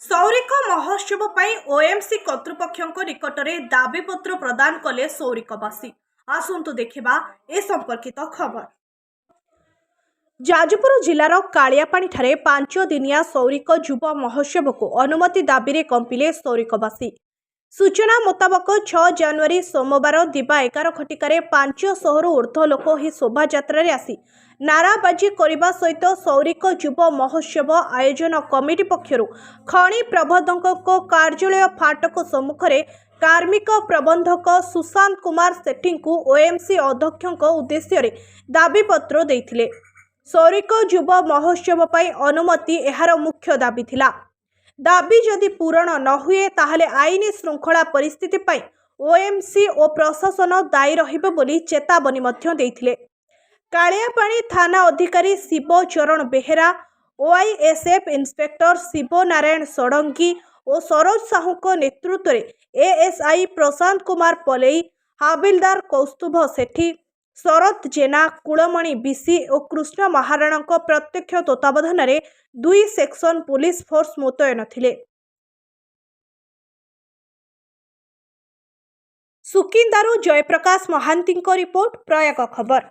सौरिक महोत्सव पर ओएमसी कर्तृपक्ष निकटरे दाबीपत्र प्रदान कले सौरिकवासी। आसंतु देखिबा ए संपर्कित खबर। जाजपुर जिलार कालियापाणी ठारे 5 दिनिया सौरिक जुब महोत्सव को अनुमति दाबी कंपिले सौरिकवासी। सूचना मुताबक 6 जनवरी सोमवार दिबा 11 घटिकार 500 ऊर्ध्व लोक ही शोभा यात्रा आसी नाराबाजी करने सहित सौरिक जुब महोत्सव आयोजन कमिटी पक्षर खनि प्रबंधक कार्यालय फाटक सम्मुखें कार्मिक प्रबंधक सुशांत कुमार सेठी को ओएमसी अध्यक्ष उद्देश्य दाबीपत्र देइथिले। सौरिक जुब महोत्सव पर अनुमति एहार मुख्य दाबी थिला। दाबी जदि पूरण न हुए ताहले आईनी श्रृंखला परिस्थिति पर ओएमसी और प्रशासन दायी रहिबे बोली चेतावनी मध्य देइथिले। कालियापाणी थाना अधिकारी शिव चरण बेहेरा, ओआईएसएफ इन्स्पेक्टर शिव नारायण षडंगी और सरोज साहू को नेतृत्व में एएसआई प्रशांत कुमार पलेई, हाबिलदार कौस्तुभ सेठी, शरद जेना, कुलमणि बिसी और कृष्ण महाराणा प्रत्यक्ष तत्वावधान में 2 सेक्शन पुलिस फोर्स मुतयन थिले। सुकिंदारू जयप्रकाश महांती रिपोर्ट, प्रयाग खबर।